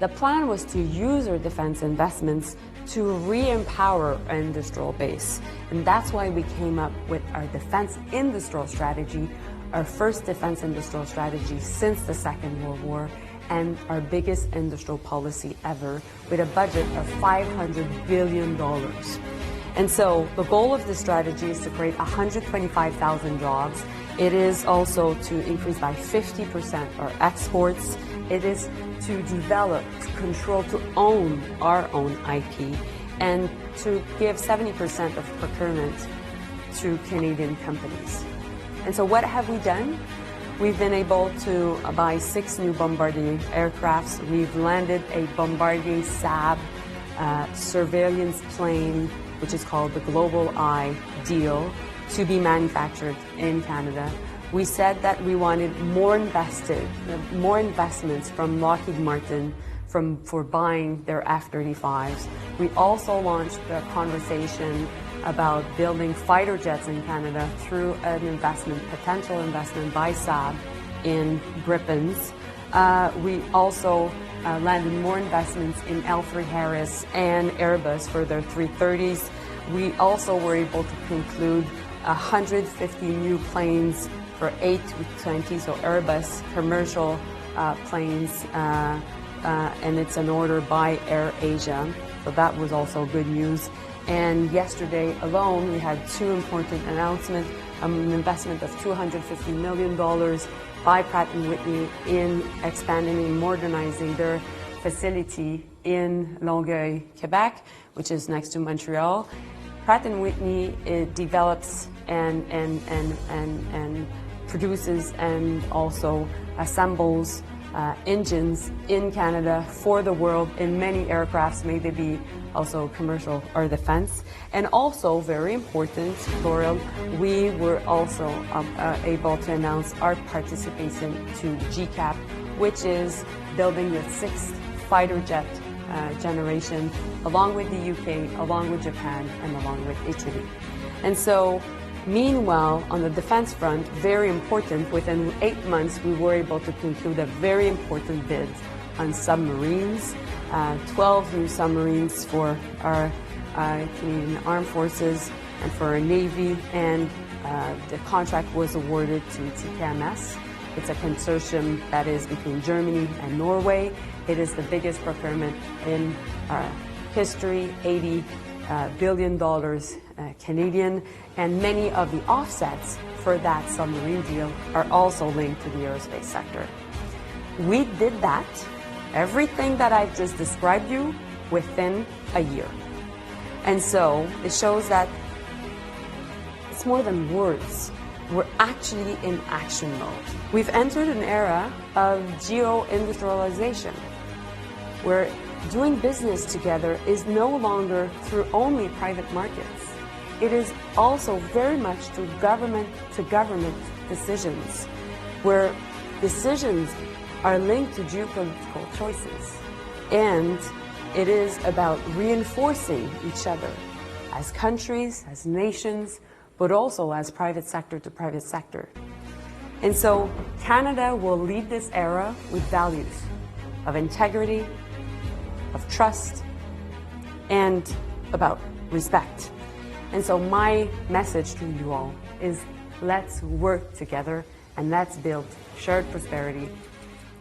The plan was to use our defense investments to re-empower our industrial base. And that's why we came up with our defense industrial strategy, our first defense industrial strategy since the Second World War, and our biggest industrial policy ever, with a budget of $500 billion. And so the goal of this strategy is to create 125,000 jobs. It is also to increase by 50% our exports. It is to develop, to control, to own our own IP, and to give 70% of procurement to Canadian companies. And so what have we done? We've been able to buy 6 new Bombardier aircrafts. We've landed a Bombardier SAB surveillance plane, which is called the Global Eye deal, to be manufactured in Canada. We said that we wanted more investments from Lockheed Martin for buying their F-35s. We also launched a conversation about building fighter jets in Canada through an potential investment by SAB in Gripens. We also landed more investments in L3 Harris and Airbus for their 330s. We also were able to conclude 150 new planes for A220, so Airbus commercial planes, and it's an order by AirAsia. So that was also good news. And yesterday alone, we had 2 important announcements, an investment of $250 million by Pratt & Whitney in expanding and modernizing their facility in Longueuil, Quebec, which is next to Montreal. Pratt & Whitney develops and produces and also assembles engines in Canada for the world in many aircrafts, may they be also commercial or defense. And also, very important, Laurel, we were also able to announce our participation to GCAP, which is building the 6th fighter jet generation, along with the UK, along with Japan, and along with Italy. And so, meanwhile, on the defense front, very important, within 8 months, we were able to conclude a very important bid on submarines, 12 new submarines for our Canadian Armed Forces and for our Navy, and the contract was awarded to TKMS. It's a consortium that is between Germany and Norway. It is the biggest procurement in our history, $80 billion Canadian, and many of the offsets for that submarine deal are also linked to the aerospace sector. We did that, everything that I've just described you, within a year. And so it shows that it's more than words. We're actually in action mode. We've entered an era of geo-industrialization, where doing business together is no longer through only private markets. It is also very much through government decisions, where decisions are linked to geopolitical choices. And it is about reinforcing each other as countries, as nations, but also as private sector to private sector. And so Canada will lead this era with values of integrity, of trust, and about respect. And so my message to you all is, let's work together and let's build shared prosperity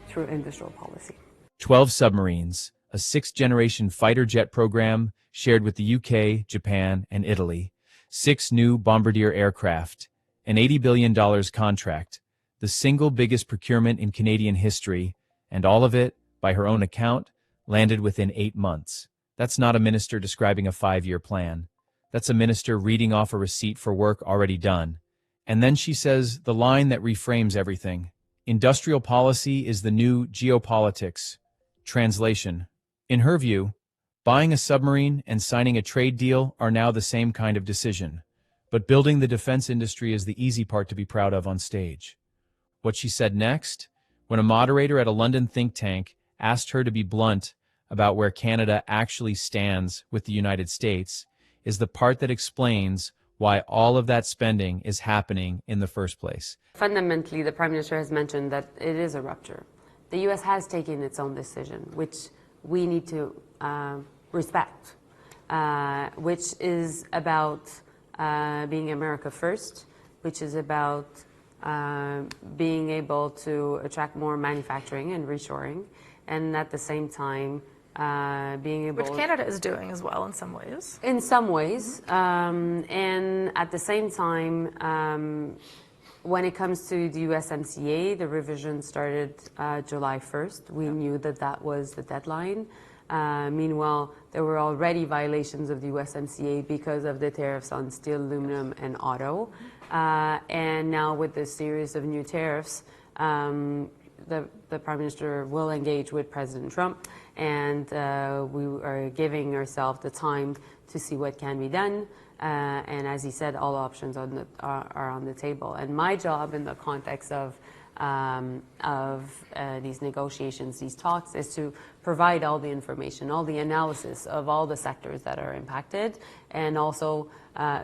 through industrial policy. 12 submarines, a 6th-generation fighter jet program shared with the UK, Japan, and Italy, 6 new Bombardier aircraft, an $80 billion contract, the single biggest procurement in Canadian history, and all of it, by her own account, landed within 8 months. That's not a minister describing a 5-year plan. That's a minister reading off a receipt for work already done. And then she says the line that reframes everything: industrial policy is the new geopolitics. Translation: in her view, buying a submarine and signing a trade deal are now the same kind of decision, but building the defense industry is the easy part to be proud of on stage. What she said next, when a moderator at a London think tank asked her to be blunt about where Canada actually stands with the United States, is the part that explains why all of that spending is happening in the first place. Fundamentally, the Prime Minister has mentioned that it is a rupture. The U.S. has taken its own decision, which we need to respect, which is about being America first, which is about being able to attract more manufacturing and reshoring, and at the same time being able... Which Canada is doing as well in some ways. In some ways. And at the same time, when it comes to the USMCA, the revision started July 1st. We knew that that was the deadline. Meanwhile, there were already violations of the USMCA because of the tariffs on steel, aluminum, and auto. And now with this series of new tariffs, the Prime Minister will engage with President Trump, and we are giving ourselves the time to see what can be done. And as he said, all options are on the table. And my job in the context of these negotiations, these talks, is to provide all the information, all the analysis of all the sectors that are impacted, and also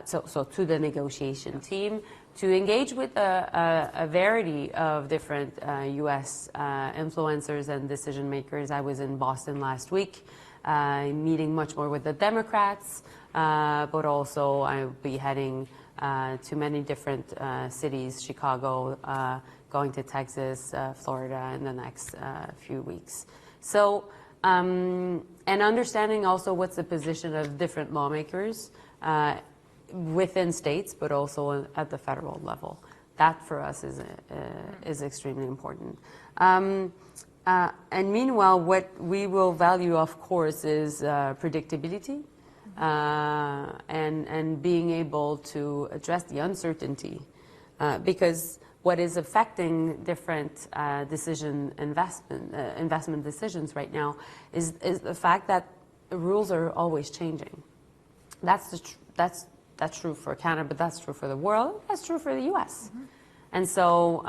so to the negotiation team to engage with a variety of different U.S. influencers and decision makers. I was in Boston last week, meeting much more with the Democrats, but also I'll be heading to many different cities, Chicago, going to Texas, Florida in the next few weeks. So, and understanding also what's the position of different lawmakers within states, but also at the federal level. That for us is extremely important. And meanwhile, what we will value, of course, is predictability and being able to address the uncertainty, because what is affecting different investment decisions right now is the fact that the rules are always changing. That's true for Canada, but that's true for the world. That's true for the U.S. And so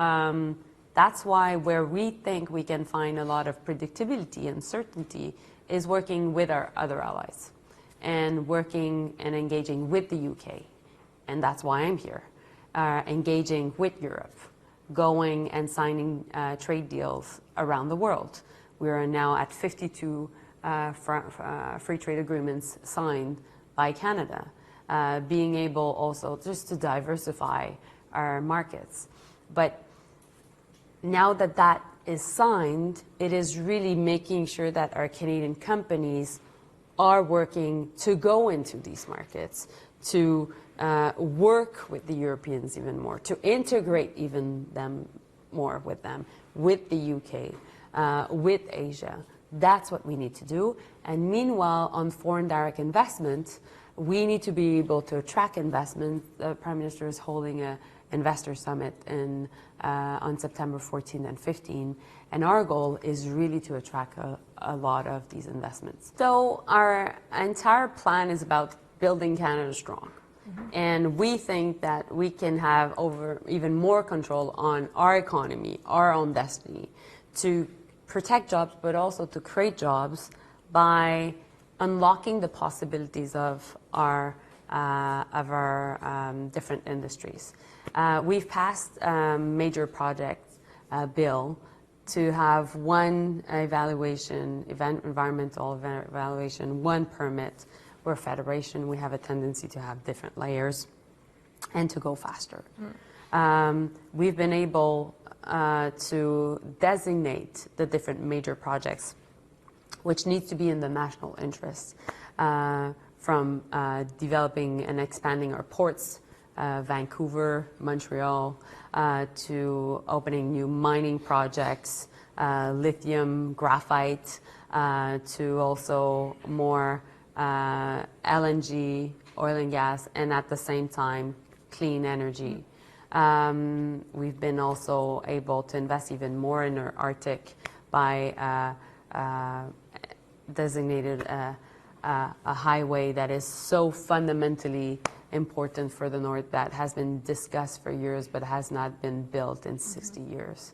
that's why where we think we can find a lot of predictability and certainty is working with our other allies and working and engaging with the UK. And that's why I'm here, engaging with Europe, going and signing trade deals around the world. We are now at 52 free trade agreements signed by Canada, being able also just to diversify our markets. But now that that is signed, it is really making sure that our Canadian companies are working to go into these markets, to work with the Europeans even more, to integrate even them more with them, with the UK, with Asia. That's what we need to do. And meanwhile, on foreign direct investment, we need to be able to attract investment. The Prime Minister is holding an investor summit on September 14 and 15, and our goal is really to attract a lot of these investments. So our entire plan is about building Canada strong. And we think that we can have even more control on our economy, our own destiny, to protect jobs, but also to create jobs by unlocking the possibilities of our different industries. We've passed a major project bill to have one environmental evaluation, one permit. We're a federation, we have a tendency to have different layers and to go faster. We've been able to designate the different major projects which needs to be in the national interest, from developing and expanding our ports, Vancouver, Montreal, to opening new mining projects, lithium, graphite, to also more LNG, oil and gas, and at the same time, clean energy. We've been also able to invest even more in our Arctic by designated a highway that is so fundamentally important for the North that has been discussed for years but has not been built in 60 years,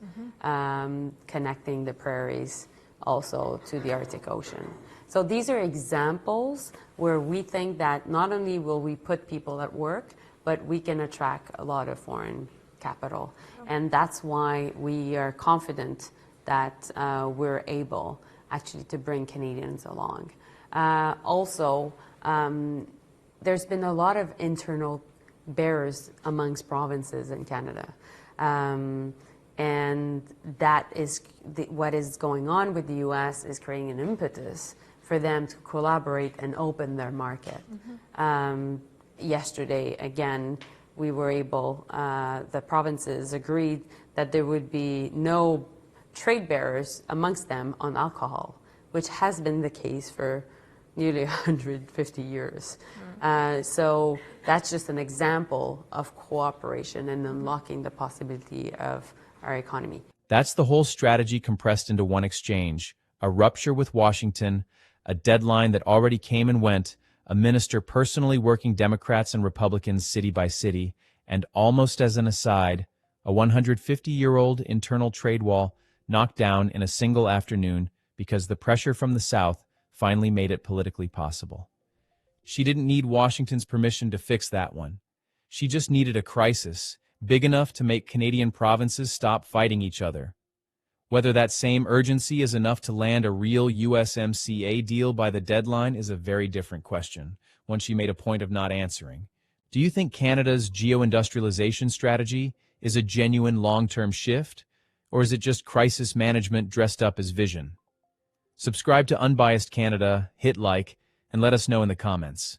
connecting the prairies also to the Arctic Ocean. So these are examples where we think that not only will we put people at work, but we can attract a lot of foreign capital. And that's why we are confident that we're able, actually to bring Canadians along. There's been a lot of internal barriers amongst provinces in Canada. And that is what is going on with the U.S. is creating an impetus for them to collaborate and open their market. Yesterday, again, we were able, the provinces agreed that there would be no trade barriers amongst them on alcohol, which has been the case for nearly 150 years. So that's just an example of cooperation and unlocking the possibility of our economy. That's the whole strategy compressed into one exchange, a rupture with Washington, a deadline that already came and went, a minister personally working Democrats and Republicans city by city, and almost as an aside, a 150-year-old internal trade wall knocked down in a single afternoon because the pressure from the South finally made it politically possible. She didn't need Washington's permission to fix that one. She just needed a crisis, big enough to make Canadian provinces stop fighting each other. Whether that same urgency is enough to land a real USMCA deal by the deadline is a very different question, one she made a point of not answering. Do you think Canada's geo-industrialization strategy is a genuine long-term shift, or is it just crisis management dressed up as vision? Subscribe to Unbiased Canada, hit like, and let us know in the comments.